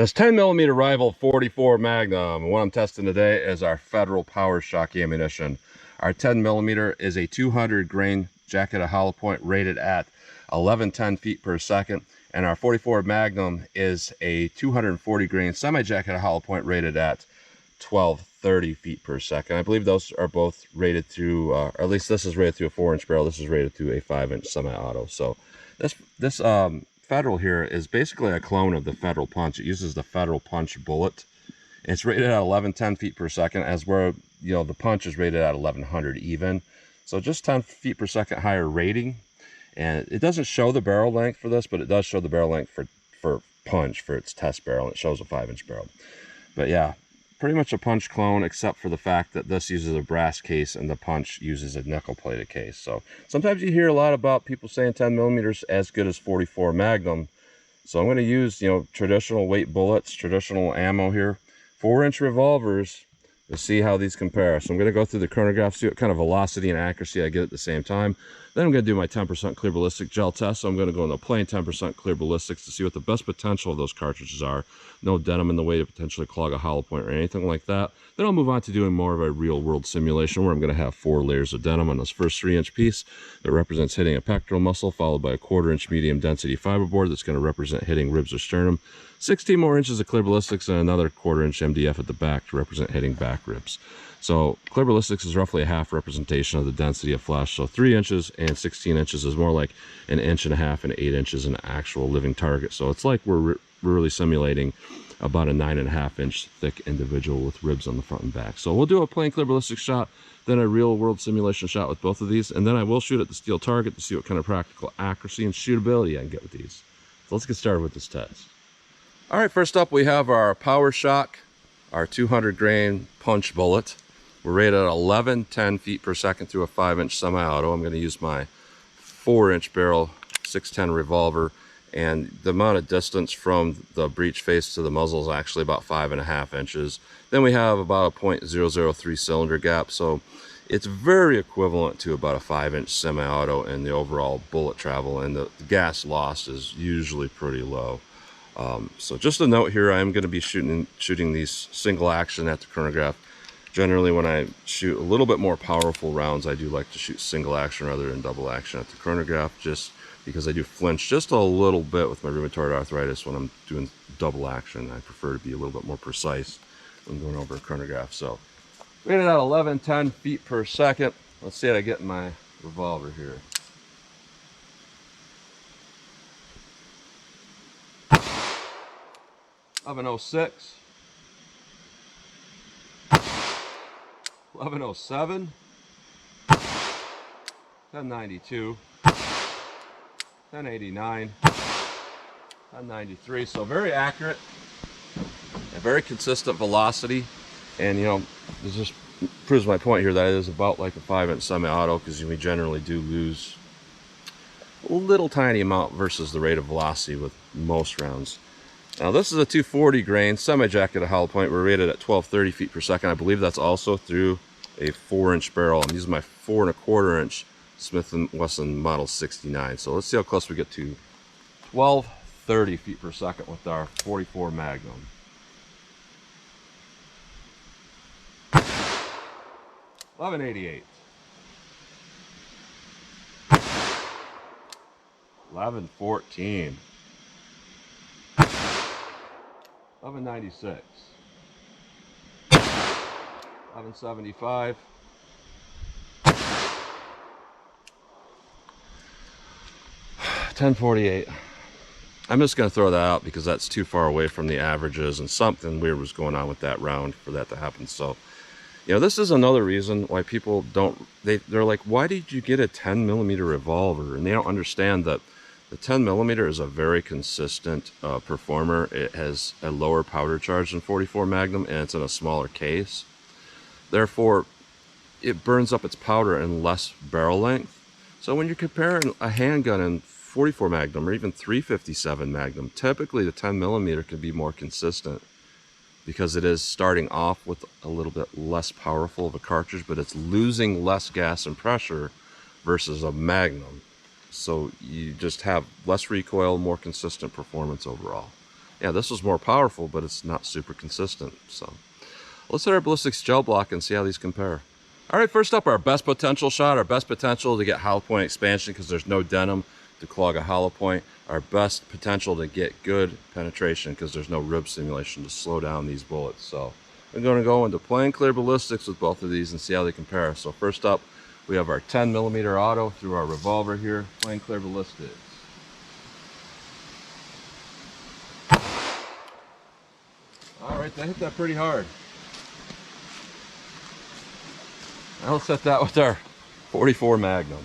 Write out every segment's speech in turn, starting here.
This 10mm Rival 44 Magnum, and what I'm testing today is our Federal Power-Shok ammunition. Our 10mm is a 200 grain jacketed hollow point rated at 1110 feet per second, and our 44 Magnum is a 240 grain semi-jacketed hollow point rated at 1230 feet per second. I believe those are both rated through, or at least this is rated through a 4-inch barrel. This is rated through a 5-inch semi-auto. So this Federal here is basically a clone of the Federal Punch. It uses the Federal Punch bullet. It's rated at 1110 feet per second, as where the Punch is rated at 1100 even. So just 10 feet per second higher rating. And it doesn't show the barrel length for this, but it does show the barrel length for Punch, for its test barrel. It shows a 5-inch barrel. But yeah, pretty much a Punch clone, except for the fact that this uses a brass case and the Punch uses a nickel plated case. So sometimes you hear a lot about people saying 10mm as good as 44 Magnum. So I'm going to use traditional weight bullets, traditional ammo here, 4-inch revolvers, to see how these compare. So I'm going to go through the chronograph, see what kind of velocity and accuracy I get at the same time. Then I'm going to do my 10% clear ballistic gel test. So I'm going to go into plain 10% clear ballistics to see what the best potential of those cartridges are. No denim in the way to potentially clog a hollow point or anything like that. Then I'll move on to doing more of a real world simulation where I'm going to have 4 layers of denim on this first 3-inch piece that represents hitting a pectoral muscle, followed by a 1/4-inch medium density fiberboard that's going to represent hitting ribs or sternum. 16 more inches of clear ballistics and another 1/4-inch MDF at the back to represent hitting back ribs. So clear ballistics is roughly a half representation of the density of flesh. So 3 inches and 16 inches is more like 1.5 inches and 8 inches an actual living target. So it's like we're really simulating about a 9.5-inch thick individual with ribs on the front and back. So we'll do a plain clear ballistic shot, then a real world simulation shot with both of these, and then I will shoot at the steel target to see what kind of practical accuracy and shootability I can get with these. So let's get started with this test. All right, first up we have our Power-Shok, our 200 grain punch bullet. We're rated at 1110 feet per second through a 5-inch semi-auto. I'm going to use my 4-inch barrel 610 revolver, and the amount of distance from the breech face to the muzzle is actually about 5.5 inches. Then we have about a .003 cylinder gap, so it's very equivalent to about a 5-inch semi-auto in the overall bullet travel, and the gas loss is usually pretty low. So just a note here, I am going to be shooting these single action at the chronograph. Generally, when I shoot a little bit more powerful rounds, I do like to shoot single action rather than double action at the chronograph, just because I do flinch just a little bit with my rheumatoid arthritis when I'm doing double action. I prefer to be a little bit more precise when going over a chronograph. So rated at 1110 feet per second. Let's see what I get in my revolver here. Of an 06, 1107, 1092, 1089, 1093. So very accurate and very consistent velocity. And this just proves my point here that it is about like a 5-inch semi-auto, because we generally do lose a little tiny amount versus the rate of velocity with most rounds. Now this is a 240 grain semi-jacketed hollow point. We're rated at 1230 feet per second. I believe that's also through a 4-inch barrel. I'm using my 4 1/4-inch Smith & Wesson Model 69. So let's see how close we get to 1230 feet per second with our 44 Magnum. $11.88. 11.14. 11.96, 11.75, 10.48. I'm just going to throw that out because that's too far away from the averages, and something weird was going on with that round for that to happen. So, this is another reason why people they're like, why did you get a 10mm revolver? And they don't understand that the 10mm is a very consistent performer. It has a lower powder charge than 44 Magnum, and it's in a smaller case. Therefore, it burns up its powder in less barrel length. So when you're comparing a handgun in 44 Magnum or even 357 Magnum, typically the 10mm can be more consistent because it is starting off with a little bit less powerful of a cartridge, but it's losing less gas and pressure versus a Magnum. So you just have less recoil, more consistent performance overall. Yeah, this was more powerful, but it's not super consistent. So let's hit our Ballistics gel block and see how these compare. All right, first up, our best potential shot, our best potential to get hollow point expansion because there's no denim to clog a hollow point. Our best potential to get good penetration because there's no rib simulation to slow down these bullets. So I'm going to go into plain clear ballistics with both of these and see how they compare. So first up, we have our 10mm auto through our revolver here, plain clear ballistics. All right, that hit that pretty hard. Now let's set that with our 44 Magnum.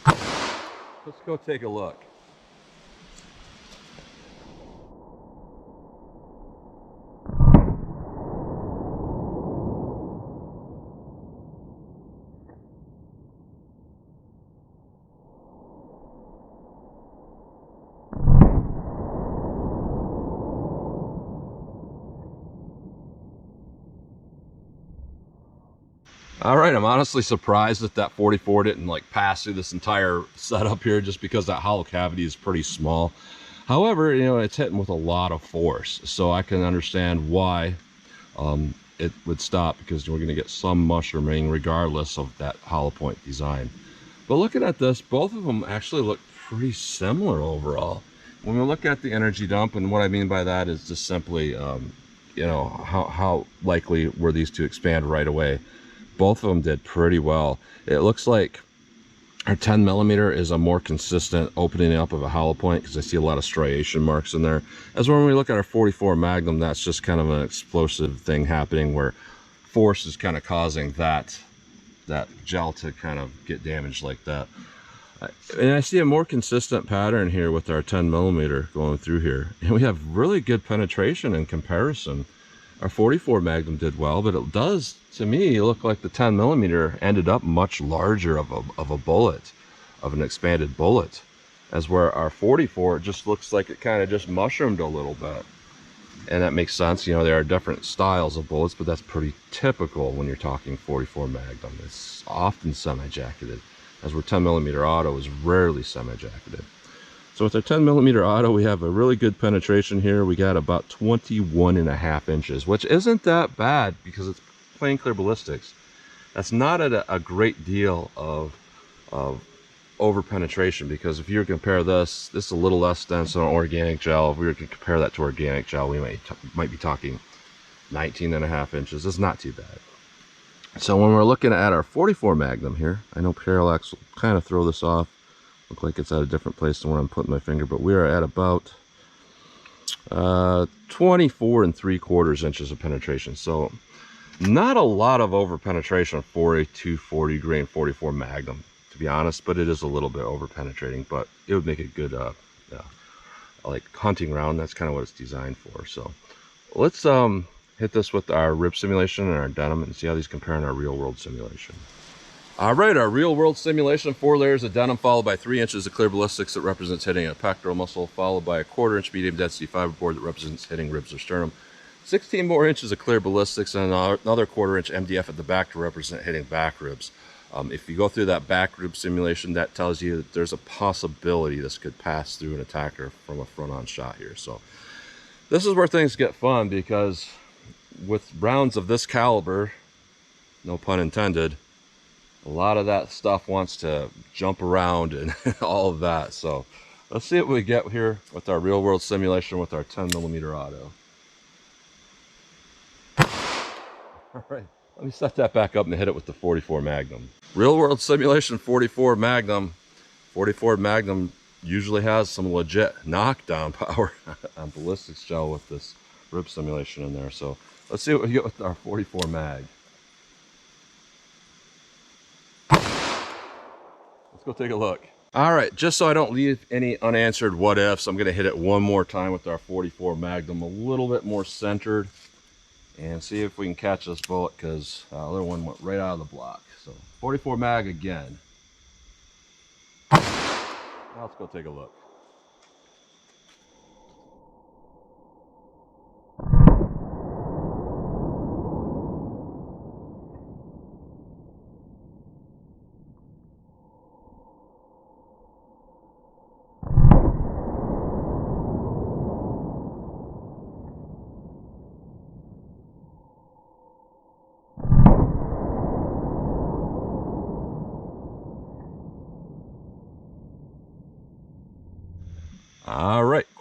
Let's go take a look. All right, I'm honestly surprised that that 44 didn't like pass through this entire setup here just because that hollow cavity is pretty small. However, you know, it's hitting with a lot of force, so I can understand why it would stop, because we're going to get some mushrooming regardless of that hollow point design. But looking at this, both of them actually look pretty similar overall. When we look at the energy dump, and what I mean by that is just simply, you know, how likely were these to expand right away. Both of them did pretty well. It looks like our 10mm is a more consistent opening up of a hollow point because I see a lot of striation marks in there. As when we look at our 44 Magnum, that's just kind of an explosive thing happening where force is kind of causing that gel to kind of get damaged like that. And I see a more consistent pattern here with our 10mm going through here. And we have really good penetration in comparison. Our 44 Magnum did well, but it does, to me, look like the 10mm ended up much larger of a bullet, of an expanded bullet, as where our 44 just looks like it kind of just mushroomed a little bit. And that makes sense. You know, there are different styles of bullets, but that's pretty typical when you're talking 44 Magnum. It's often semi-jacketed, as where 10mm auto is rarely semi-jacketed. So with our 10mm auto, we have a really good penetration here. We got about 21.5 inches, which isn't that bad because it's plain clear ballistics. That's not a great deal of over penetration, because if you were to compare this is a little less dense than organic gel. If we were to compare that to organic gel, we might be talking 19.5 inches. It's not too bad. So when we're looking at our 44 Magnum here, I know parallax will kind of throw this off. Look like it's at a different place than where I'm putting my finger, but we are at about 24.75 inches of penetration. So not a lot of over penetration for a 240 grain 44 Magnum, to be honest, but it is a little bit over penetrating, but it would make a good like hunting round. That's kind of what it's designed for. So let's hit this with our rib simulation and our denim and see how these compare in our real world simulation. All right, our real world simulation, 4 layers of denim followed by 3 inches of clear ballistics that represents hitting a pectoral muscle, followed by a 1/4 inch medium density fiberboard that represents hitting ribs or sternum, 16 more inches of clear ballistics, and another 1/4 inch MDF at the back to represent hitting back ribs. If you go through that back rib simulation, that tells you that there's a possibility this could pass through an attacker from a front-on shot here. So this is where things get fun, because with rounds of this caliber, no pun intended, a lot of that stuff wants to jump around and all of that. So let's see what we get here with our real world simulation with our 10mm auto. All right, let me set that back up and hit it with the 44 Magnum. Real world simulation 44 Magnum. 44 Magnum usually has some legit knockdown power on ballistics gel with this rib simulation in there. So let's see what we get with our 44 Mag. Let's go take a look. All right, just so I don't leave any unanswered what ifs, I'm gonna hit it one more time with our 44 Magnum, a little bit more centered, and see if we can catch this bullet, because the other one went right out of the block. So 44 Mag again. Now let's go take a look.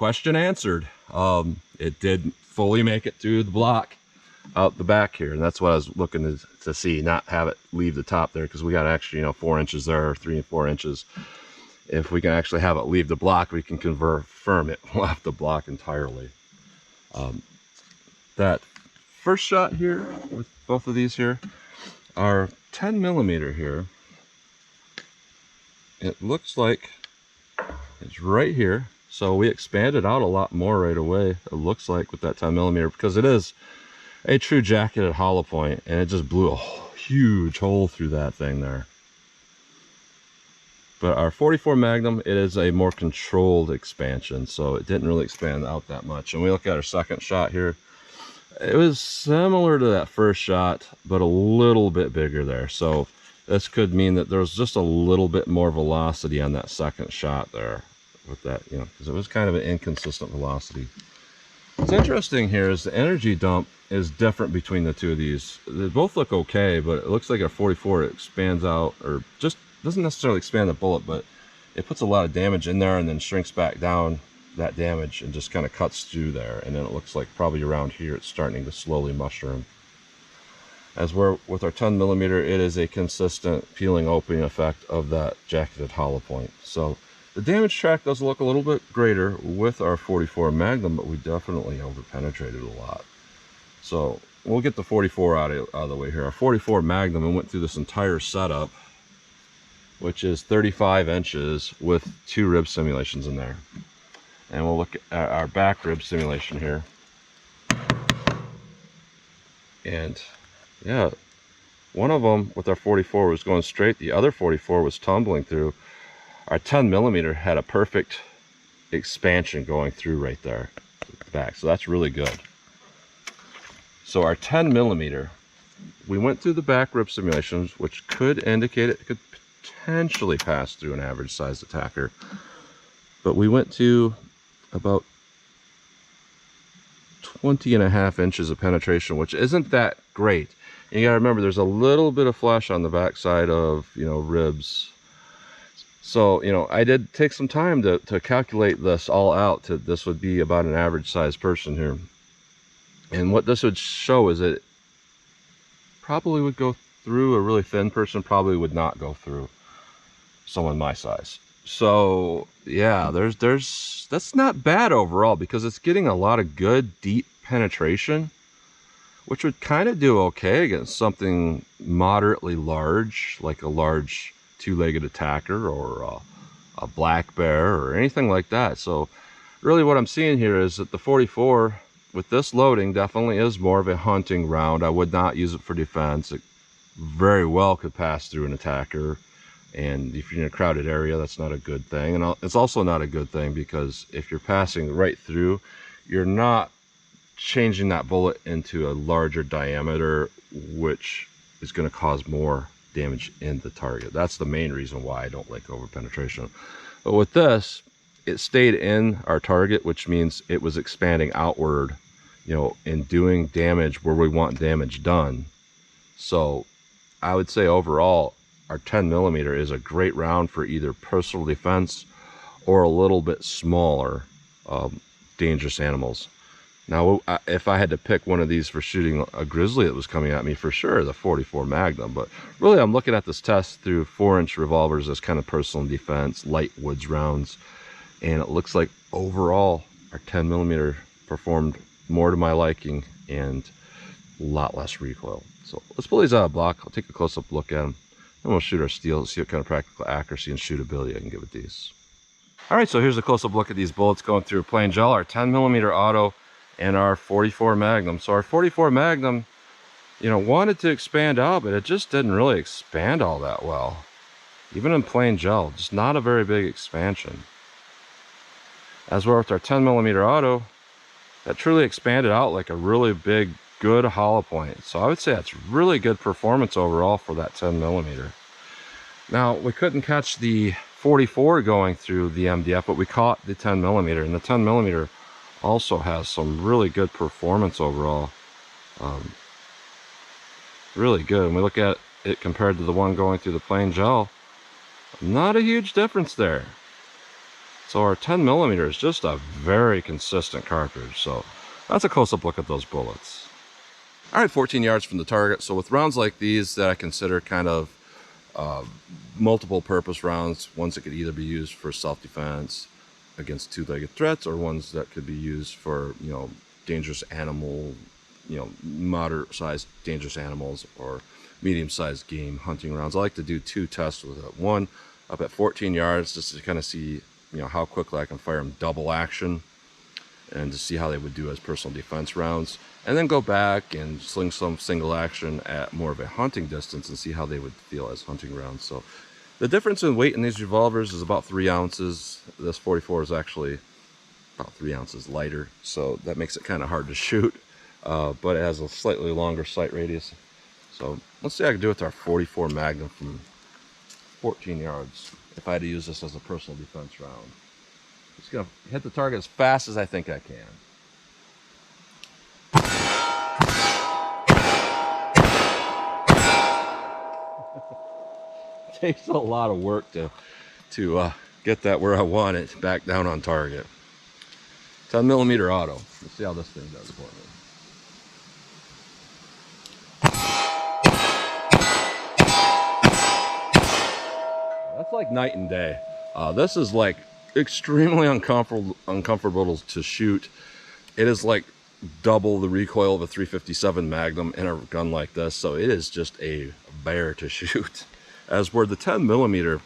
question answered. It did fully make it through the block out the back here, and that's what I was looking to see, not have it leave the top there, because we got actually, you know, 4 inches there, 3 and 4 inches. If we can actually have it leave the block, we can confirm it left the block entirely. That first shot here with both of these here, our 10 millimeter here, it looks like it's right here. So we expanded out a lot more right away, it looks like, with that 10 millimeter, because it is a true jacketed hollow point, and it just blew a huge hole through that thing there. But our 44 Magnum, it is a more controlled expansion, so it didn't really expand out that much. And we look at our second shot here, it was similar to that first shot, but a little bit bigger there. So this could mean that there's just a little bit more velocity on that second shot there with that, you know, because it was kind of an inconsistent velocity. What's interesting here is the energy dump is different between the two of these. They both look okay, but it looks like our 44 expands out, or just doesn't necessarily expand the bullet, but it puts a lot of damage in there and then shrinks back down that damage and just kind of cuts through there. And then it looks like probably around here it's starting to slowly mushroom. As we're with our 10 millimeter, it is a consistent peeling opening effect of that jacketed hollow point. So the damage track does look a little bit greater with our 44 Magnum, but we definitely over penetrated a lot. So we'll get the 44 out of the way here. Our 44 Magnum, and went through this entire setup, which is 35 inches with 2 rib simulations in there. And we'll look at our back rib simulation here. And yeah, one of them with our 44 was going straight, the other 44 was tumbling through. Our 10 millimeter had a perfect expansion going through right there at the back, so that's really good. So our 10 millimeter, we went through the back rib simulations, which could indicate it could potentially pass through an average sized attacker, but we went to about 20.5 inches of penetration, which isn't that great. And you gotta remember, there's a little bit of flesh on the back side of, you know, ribs. So, you know, I did take some time to calculate this all out. This would be about an average sized person here. And what this would show is that it probably would go through a really thin person, probably would not go through someone my size. So yeah, that's not bad overall, because it's getting a lot of good deep penetration, which would kind of do okay against something moderately large, like a large 2-legged attacker or a black bear or anything like that. So really what I'm seeing here is that the 44 with this loading definitely is more of a hunting round. I would not use it for defense. It very well could pass through an attacker, and if you're in a crowded area, that's not a good thing. And it's also not a good thing because if you're passing right through, you're not changing that bullet into a larger diameter, which is going to cause more damage in the target. That's the main reason why I don't like over penetration. But with this, it stayed in our target, which means it was expanding outward, you know, and doing damage where we want damage done. So I would say overall, our 10 millimeter is a great round for either personal defense or a little bit smaller dangerous animals. Now, if I had to pick one of these for shooting a grizzly that was coming at me, for sure, the 44 Magnum. But really, I'm looking at this test through 4-inch revolvers as kind of personal defense, light woods rounds. And it looks like overall, our 10 millimeter performed more to my liking and a lot less recoil. So let's pull these out of block. I'll take a close-up look at them. Then we'll shoot our steel, see what kind of practical accuracy and shootability I can get with these. All right, so here's a close-up look at these bullets going through plain gel, our 10 millimeter auto and our 44 Magnum. So our 44 Magnum, you know, wanted to expand out, but it just didn't really expand all that well. Even in plain gel, just not a very big expansion. As well with our 10 millimeter auto, that truly expanded out like a really big, good hollow point. So I would say that's really good performance overall for that 10 millimeter. Now, we couldn't catch the 44 going through the MDF, but we caught the 10 millimeter, and the 10 millimeter also has some really good performance overall. Really good. When we look at it compared to the one going through the plain gel, not a huge difference there. So our 10 millimeter is just a very consistent cartridge. So that's a close-up look at those bullets. All right, 14 yards from the target. So with rounds like these that I consider kind of multiple purpose rounds, ones that could either be used for self-defense against two-legged threats, or ones that could be used for, you know, dangerous animal, you know, moderate-sized dangerous animals or medium-sized game hunting rounds. I like to do two tests with it. One up at 14 yards just to kind of see, you know, how quickly I can fire them double action and to see how they would do as personal defense rounds, and then go back and sling some single action at more of a hunting distance and see how they would feel as hunting rounds. So the difference in weight in these revolvers is about 3 ounces. This 44 is actually about 3 ounces lighter, so that makes it kind of hard to shoot, but it has a slightly longer sight radius. So let's see how I can do it with our 44 Magnum from 14 yards if I had to use this as a personal defense round. Just gonna hit the target as fast as I think I can. It takes a lot of work to get that where I want it, back down on target. 10 millimeter auto. Let's see how this thing does for me. That's like night and day. This is like extremely uncomfortable to shoot. It is like double the recoil of a 357 Magnum in a gun like this, so it is just a bear to shoot. As where the 10 millimeter,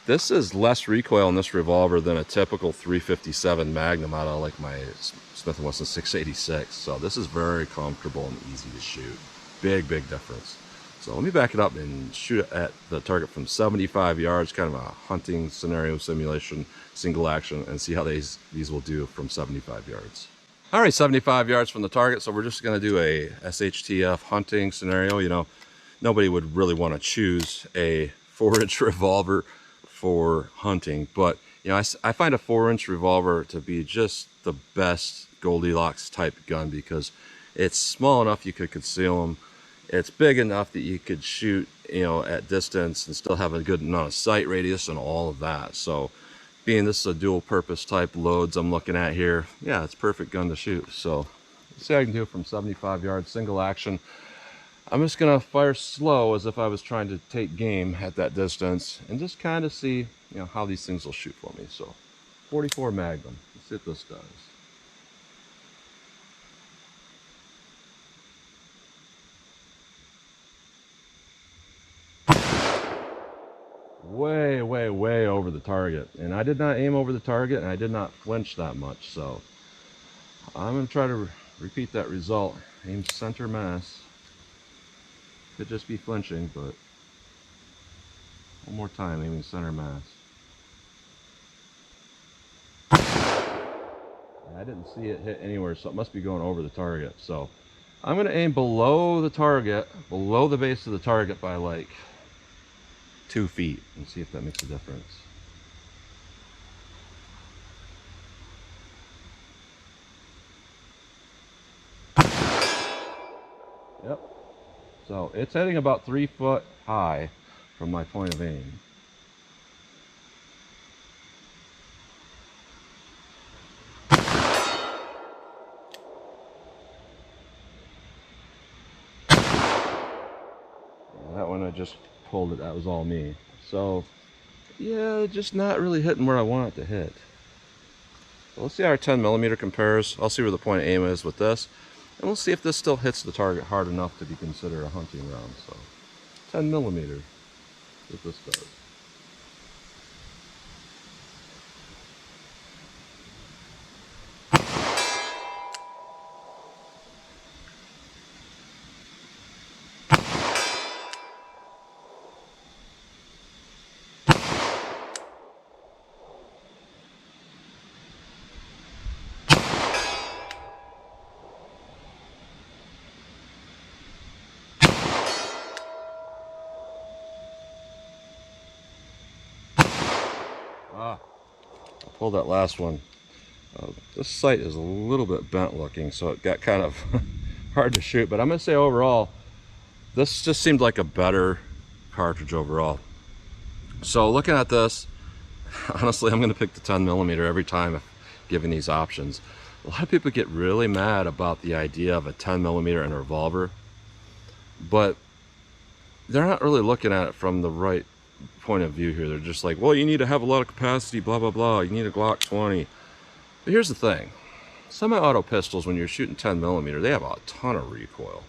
this is less recoil in this revolver than a typical 357 Magnum out of like my Smith & Wesson 686. So this is very comfortable and easy to shoot. Big difference. So let me back it up and shoot at the target from 75 yards, kind of a hunting scenario simulation, single action, and see how these will do from 75 yards. All right, 75 yards from the target. So we're just gonna do a SHTF hunting scenario. You know, nobody would really want to choose a 4-inch revolver for hunting, but you know, I find a 4-inch revolver to be just the best Goldilocks type gun because it's small enough you could conceal them. It's big enough that you could shoot, you know, at distance and still have a good amount of sight radius and all of that. So being this is a dual purpose type loads I'm looking at here, yeah, it's a perfect gun to shoot. So let's see how I can do it from 75 yards, single action. I'm just gonna fire slow as if I was trying to take game at that distance and just kind of see, you know, how these things will shoot for me. So 44 Magnum, let's see what this does. Way over the target, and I did not aim over the target and I did not flinch that much, so I'm gonna try to repeat that result. Aim center mass. Could just be flinching, but one more time, aiming center mass. I didn't see it hit anywhere, so it must be going over the target. So I'm gonna aim below the target, below the base of the target by like 2 feet, and see if that makes a difference. Yep. So it's heading about 3 foot high from my point of aim. That one I just pulled it, that was all me. So yeah, just not really hitting where I want it to hit. So let's see how our 10 millimeter compares. I'll see where the point of aim is with this, and we'll see if this still hits the target hard enough to be considered a hunting round. So 10 millimeter, what this does. I pulled that last one. This sight is a little bit bent looking, so it got kind of hard to shoot, but I'm gonna say overall, this just seemed like a better cartridge overall. So looking at this, Honestly, I'm going to pick the 10 millimeter every time if given these options. A lot of people get really mad about the idea of a 10 millimeter and a revolver, but they're not really looking at it from the right point of view here. They're just like, well, you need to have a lot of capacity, blah, blah, blah. You need a Glock 20. But here's the thing. Semi-auto pistols, when you're shooting 10 millimeter, they have a ton of recoil.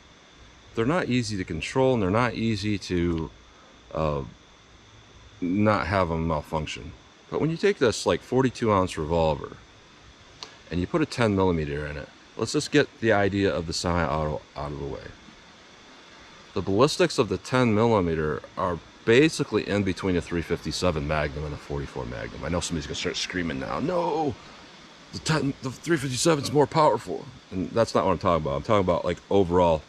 They're not easy to control, and they're not easy to not have them malfunction. But when you take this like 42-ounce revolver and you put a 10 millimeter in it, let's just get the idea of the semi-auto out of the way. The ballistics of the 10 millimeter are basically in between a 357 Magnum and a 44 Magnum. I know somebody's gonna start screaming now, no, the 357 is more powerful. And that's not what I'm talking about. I'm talking about like overall,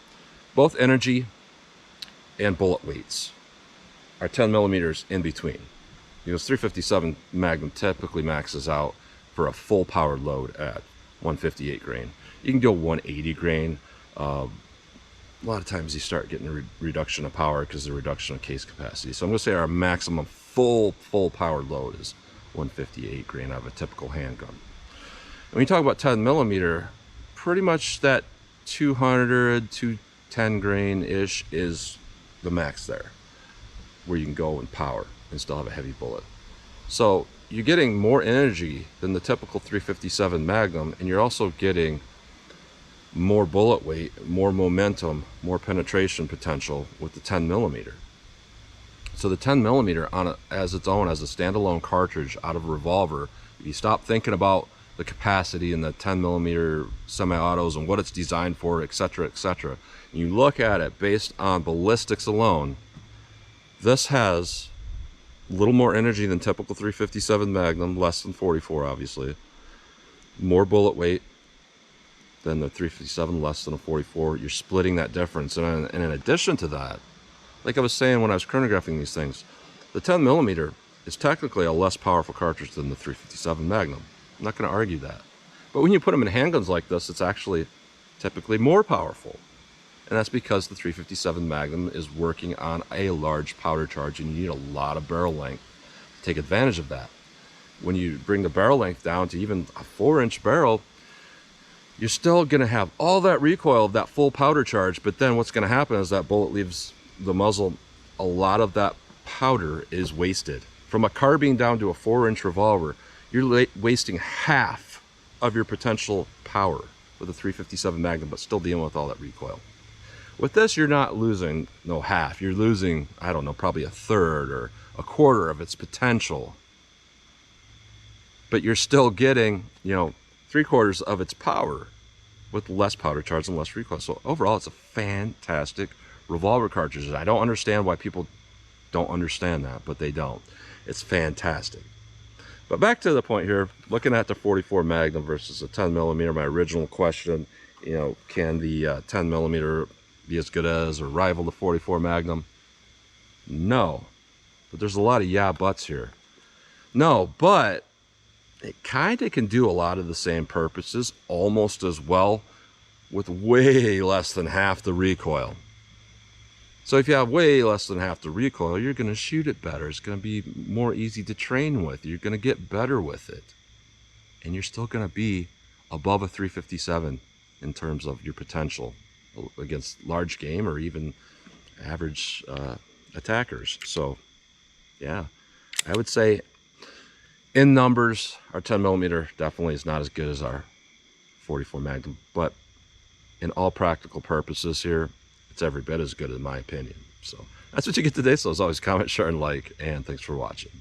both energy and bullet weights are 10 millimeters in between. Because 357 Magnum typically maxes out for a full powered load at 158 grain. You can go 180 grain. A lot of times you start getting a reduction of power because of the reduction of case capacity. So I'm going to say our maximum full powered load is 158 grain out of a typical handgun. When you talk about 10 millimeter, pretty much that 200 to 10 grain ish is the max there, where you can go in power and still have a heavy bullet. So you're getting more energy than the typical 357 Magnum, and you're also getting more bullet weight, more momentum, more penetration potential with the 10 millimeter. So the 10 millimeter as its own, as a standalone cartridge out of a revolver, if you stop thinking about the capacity and the 10 millimeter semi-autos and what it's designed for, etc., etc., and you look at it based on ballistics alone, this has a little more energy than typical 357 Magnum, less than 44 obviously, more bullet weight than the 357, less than a 44. You're splitting that difference. And in addition to that, like I was saying when I was chronographing these things, the 10 millimeter is technically a less powerful cartridge than the 357 Magnum. I'm not going to argue that. But when you put them in handguns like this, it's actually typically more powerful. And that's because the 357 Magnum is working on a large powder charge, and you need a lot of barrel length to take advantage of that. When you bring the barrel length down to even a 4-inch barrel, you're still going to have all that recoil of that full powder charge, but then what's going to happen is that bullet leaves the muzzle, a lot of that powder is wasted. From a carbine down to a 4-inch revolver, you're wasting half of your potential power with a 357 Magnum, but still dealing with all that recoil. With this, you're not losing no half. You're losing, I don't know, probably a third or a quarter of its potential. But you're still getting, 3/4 of its power with less powder charge and less recoil. So overall, it's a fantastic revolver cartridge. I don't understand why people don't understand that, but they don't. It's fantastic. But back to the point here, looking at the 44 Magnum versus the 10 millimeter, my original question, can the 10 millimeter be as good as or rival the 44 Magnum? No. But there's a lot of yeah buts here. No, but it kind of can do a lot of the same purposes almost as well with way less than half the recoil. So if you have way less than half the recoil, you're going to shoot it better. It's going to be more easy to train with. You're going to get better with it. And you're still going to be above a 357 in terms of your potential against large game or even average attackers. So yeah, I would say in numbers, our 10 millimeter definitely is not as good as our 44 Magnum, but in all practical purposes here, it's every bit as good in my opinion. So that's what you get today. So as always, comment, share, and like, and thanks for watching.